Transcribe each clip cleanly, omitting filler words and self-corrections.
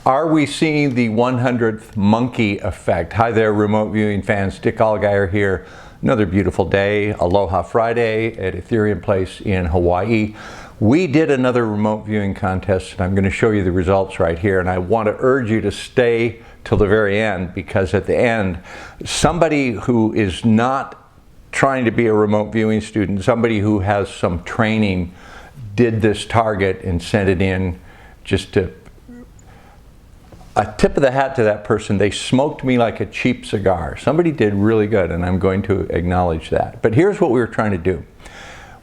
Are we seeing the 100th monkey effect? Hi there, remote viewing fans. Dick Allgire here. Another beautiful day, Aloha Friday at Ethereum Place in Hawaii. We did another remote viewing contest, and I'm going to show you the results right here. And I want to urge you to stay till the very end, because at the end, somebody who is not trying to be a remote viewing student, somebody who has some training, did this target and sent it in just to a tip of the hat to that person. They smoked me like a cheap cigar. Somebody did really good, and I'm going to acknowledge that. But here's what we were trying to do.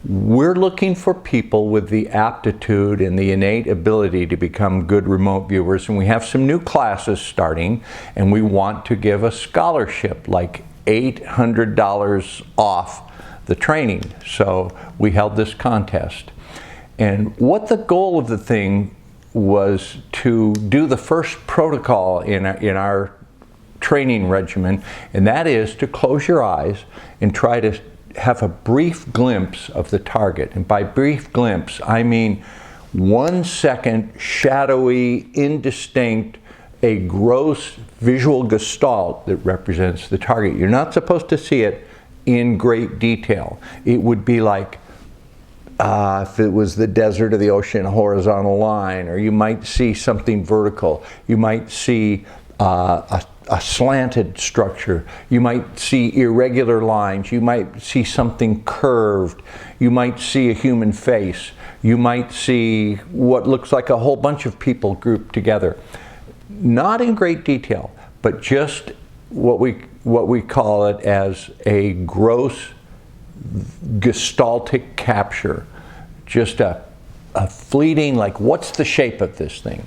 We're looking for people with the aptitude and the innate ability to become good remote viewers, and we have some new classes starting, and we want to give a scholarship, like $800 off the training. So we held this contest. And what the goal of the thing was to do the first protocol in our training regimen, and that is to close your eyes and try to have a brief glimpse of the target. And by brief glimpse, I mean 1 second, shadowy, indistinct, a gross visual gestalt that represents the target. You're not supposed to see it in great detail. It would be like if it was the desert or the ocean, a horizontal line, or you might see something vertical. You might see a slanted structure. You might see irregular lines. You might see something curved. You might see a human face. You might see what looks like a whole bunch of people grouped together. Not in great detail, but just what we call it as a gross gestaltic capture. Just a fleeting, like, what's the shape of this thing?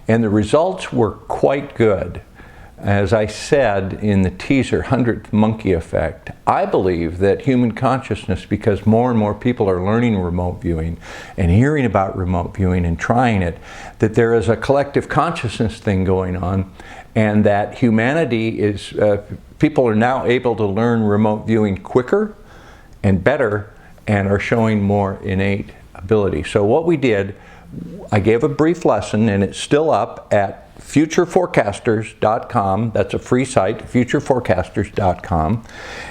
And the results were quite good. As I said in the teaser, 100th monkey effect. I believe that human consciousness, because more and more people are learning remote viewing and hearing about remote viewing and trying it, that there is a collective consciousness thing going on, and that humanity is, people are now able to learn remote viewing quicker and better, and are showing more innate ability. So what we did, I gave a brief lesson, and it's still up at futureforecasters.com. That's a free site, futureforecasters.com.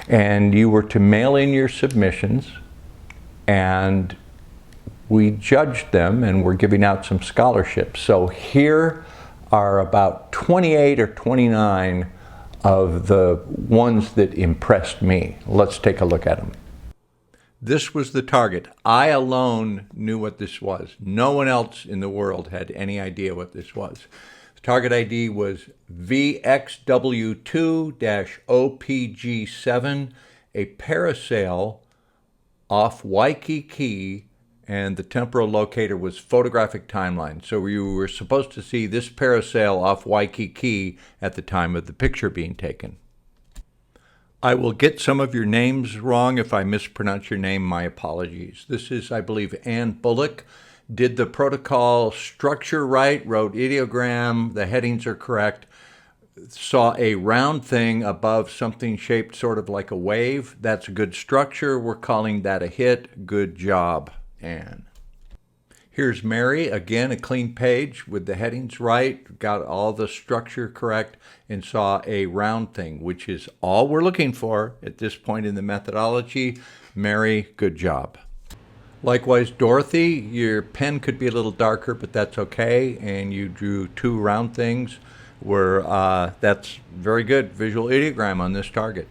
And you were to mail in your submissions, and we judged them, and we're giving out some scholarships. So here are about 28 or 29 of the ones that impressed me. Let's take a look at them. This was the target. I alone knew what this was. No one else in the world had any idea what this was. The target ID was VXW2-OPG7, a parasail off Waikiki, and the temporal locator was photographic timeline. So you were supposed to see this parasail off Waikiki at the time of the picture being taken. I will get some of your names wrong. If I mispronounce your name, my apologies. This is, I believe, Ann Bullock. Did the protocol structure right, wrote ideogram, the headings are correct. Saw a round thing above something shaped sort of like a wave. That's a good structure. We're calling that a hit. Good job, Ann. Here's Mary, again, a clean page with the headings right, got all the structure correct, and saw a round thing, which is all we're looking for at this point in the methodology. Mary, good job. Likewise, Dorothy, your pen could be a little darker, but that's okay, and you drew 2 round things. That's very good visual ideogram on this target.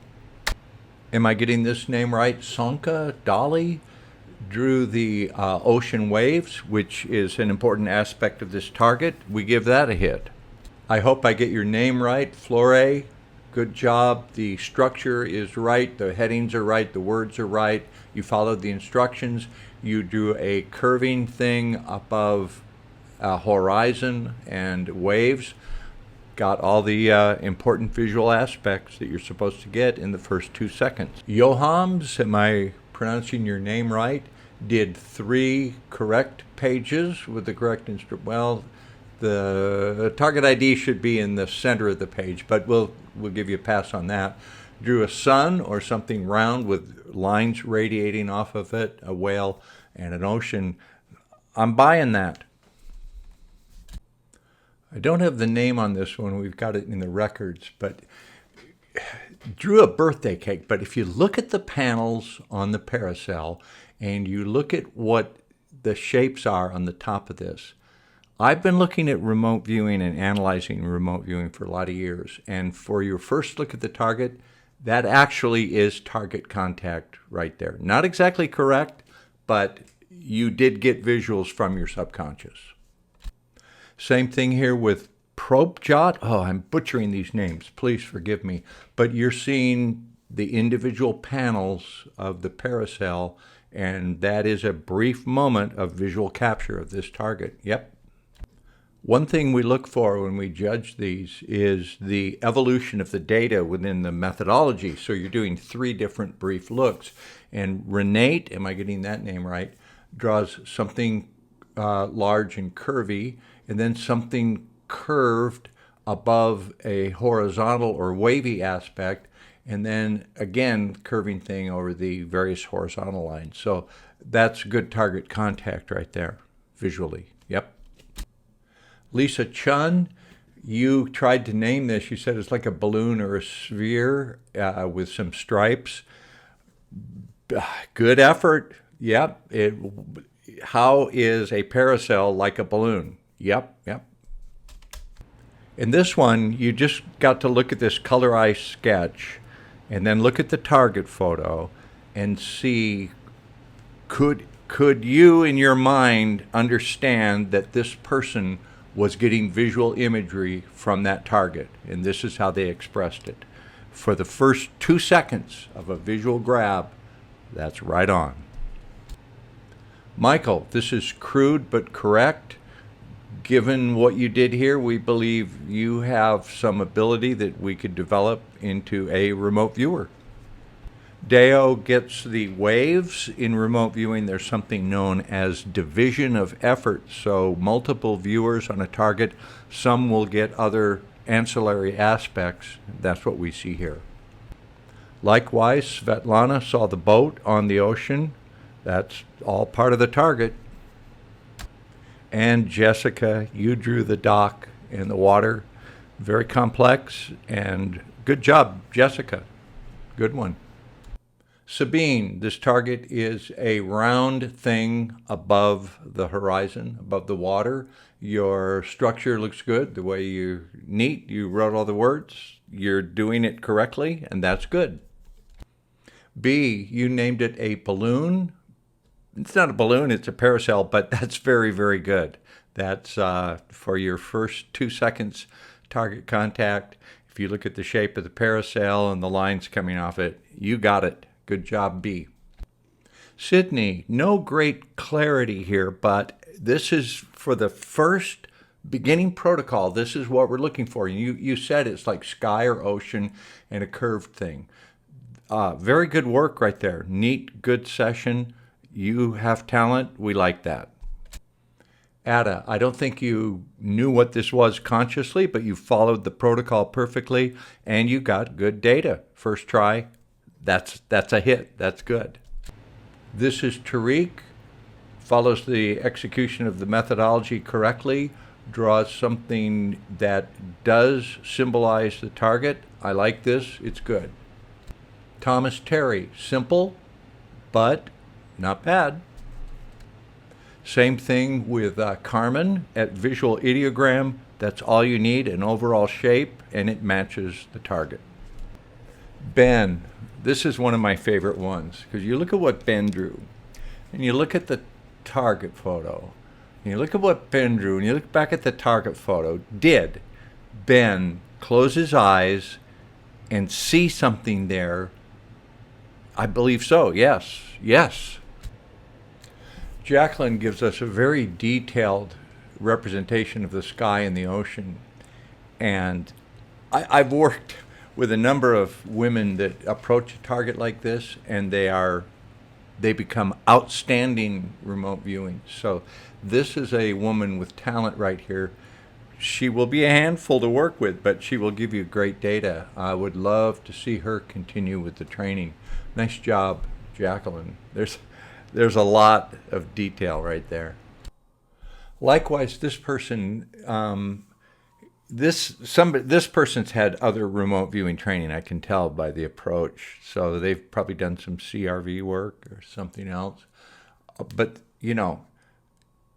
Am I getting this name right? Sonka, Dolly? Drew the ocean waves, which is an important aspect of this target. We give that a hit. I hope I get your name right. Flore, good job. The structure is right. The headings are right. The words are right. You followed the instructions. You drew a curving thing above a horizon and waves. Got all the important visual aspects that you're supposed to get in the first 2 seconds. Johams, am I pronouncing your name right? Did 3 correct pages with the correct well, the target ID should be in the center of the page, but we'll give you a pass on that. Drew a sun or something round with lines radiating off of it, a whale and an ocean. I'm buying that. I don't have the name on this one. We've got it in the records, but drew a birthday cake. But if you look at the panels on the Paracel and you look at what the shapes are on the top of this, I've been looking at remote viewing and analyzing remote viewing for a lot of years. And for your first look at the target, that actually is target contact right there. Not exactly correct, but you did get visuals from your subconscious. Same thing here with probe jot. Oh, I'm butchering these names. Please forgive me. But you're seeing the individual panels of the Paracel, and that is a brief moment of visual capture of this target. Yep. One thing we look for when we judge these is the evolution of the data within the methodology. So you're doing 3 different brief looks. And Renate, am I getting that name right, draws something large and curvy, and then something curved above a horizontal or wavy aspect, and then again curving thing over the various horizontal lines. So that's good target contact right there, visually. Yep. Lisa Chun, you tried to name this. You said it's like a balloon or a sphere with some stripes. Good effort. Yep. How is a Paracel like a balloon? Yep. In this one, you just got to look at this colorized sketch and then look at the target photo and see, could you in your mind understand that this person was getting visual imagery from that target? And this is how they expressed it. For the first 2 seconds of a visual grab, that's right on. Michael, this is crude but correct. Given what you did here, we believe you have some ability that we could develop into a remote viewer. Deo gets the waves. In remote viewing, there's something known as division of effort. So multiple viewers on a target, some will get other ancillary aspects. That's what we see here. Likewise, Svetlana saw the boat on the ocean. That's all part of the target. And Jessica, you drew the dock and the water. Very complex, and good job, Jessica. Good one. Sabine, this target is a round thing above the horizon, above the water. Your structure looks good. The way you're neat, you wrote all the words. You're doing it correctly, and that's good. B, you named it a balloon. It's not a balloon, it's a Paracel, but that's very, very good. That's for your first 2 seconds target contact. If you look at the shape of the Paracel and the lines coming off it, you got it. Good job, B. Sydney, no great clarity here, but this is for the first beginning protocol. This is what we're looking for. You said it's like sky or ocean and a curved thing. Very good work right there. Neat, good session. You have talent. We like that. Ada, I don't think you knew what this was consciously, but you followed the protocol perfectly, and you got good data. First try, that's a hit. That's good. This is Tariq, follows the execution of the methodology correctly, draws something that does symbolize the target. I like this. It's good. Thomas Terry, simple, but not bad. Same thing with Carmen at visual ideogram. That's all you need, an overall shape, and it matches the target. Ben, this is one of my favorite ones, because you look at what Ben drew, and you look at the target photo, and you look at what Ben drew, and you look back at the target photo. Did Ben close his eyes and see something there? I believe so, yes. Jacqueline gives us a very detailed representation of the sky and the ocean. And I've worked with a number of women that approach a target like this, and they become outstanding remote viewing. So this is a woman with talent right here. She will be a handful to work with, but she will give you great data. I would love to see her continue with the training. Nice job, Jacqueline. There's a lot of detail right there. Likewise, this person This person's had other remote viewing training, I can tell by the approach. So they've probably done some CRV work or something else. But, you know,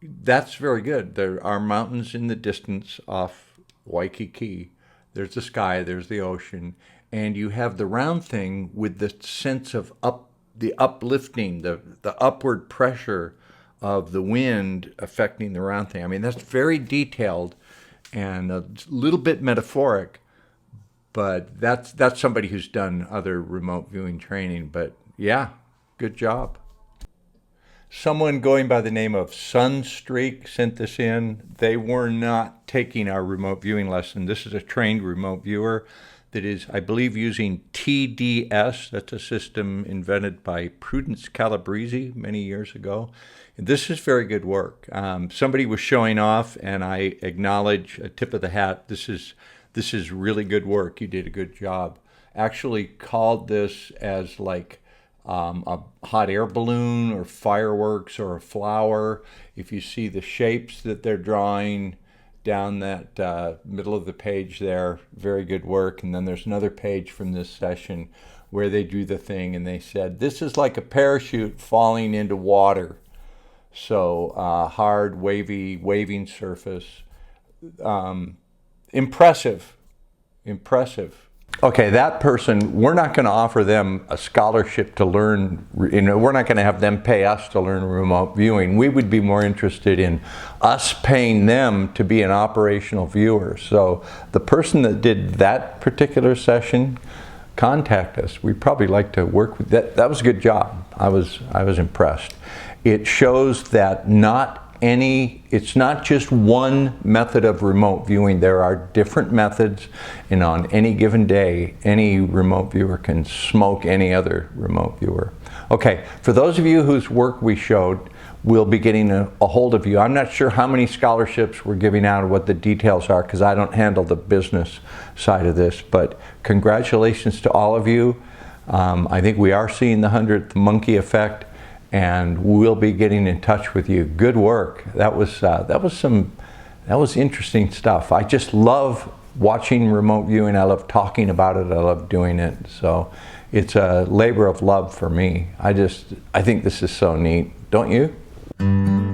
that's very good. There are mountains in the distance off Waikiki. There's the sky, there's the ocean, and you have the round thing with the sense of the uplifting, the upward pressure of the wind affecting the round thing. I mean, that's very detailed and a little bit metaphoric, but that's somebody who's done other remote viewing training. But yeah, good job. Someone going by the name of Sunstreak sent this in. They were not taking our remote viewing lesson. This is a trained remote viewer that is, I believe, using TDS. That's a system invented by Prudence Calabrese many years ago. This is very good work. Somebody was showing off, and I acknowledge, a tip of the hat. This is really good work. You did a good job. Actually called this as like a hot air balloon or fireworks or a flower. If you see the shapes that they're drawing down that middle of the page there, very good work. And then there's another page from this session where they drew the thing and they said, this is like a parachute falling into water. So hard, waving surface. Impressive. Okay, that person, we're not going to offer them a scholarship to learn, we're not going to have them pay us to learn remote viewing. We would be more interested in us paying them to be an operational viewer. So the person that did that particular session, contact us. We'd probably like to work with that. That was a good job. I was impressed. It shows that it's not just one method of remote viewing. There are different methods, and on any given day, any remote viewer can smoke any other remote viewer. Okay, for those of you whose work we showed, we'll be getting a hold of you. I'm not sure how many scholarships we're giving out or what the details are, because I don't handle the business side of this, but congratulations to all of you. I think we are seeing the 100th monkey effect, and we'll be getting in touch with you. Good work. That was interesting stuff. I just love watching remote viewing. I love talking about it. I love doing it. So it's a labor of love for me. I think this is so neat. Don't you?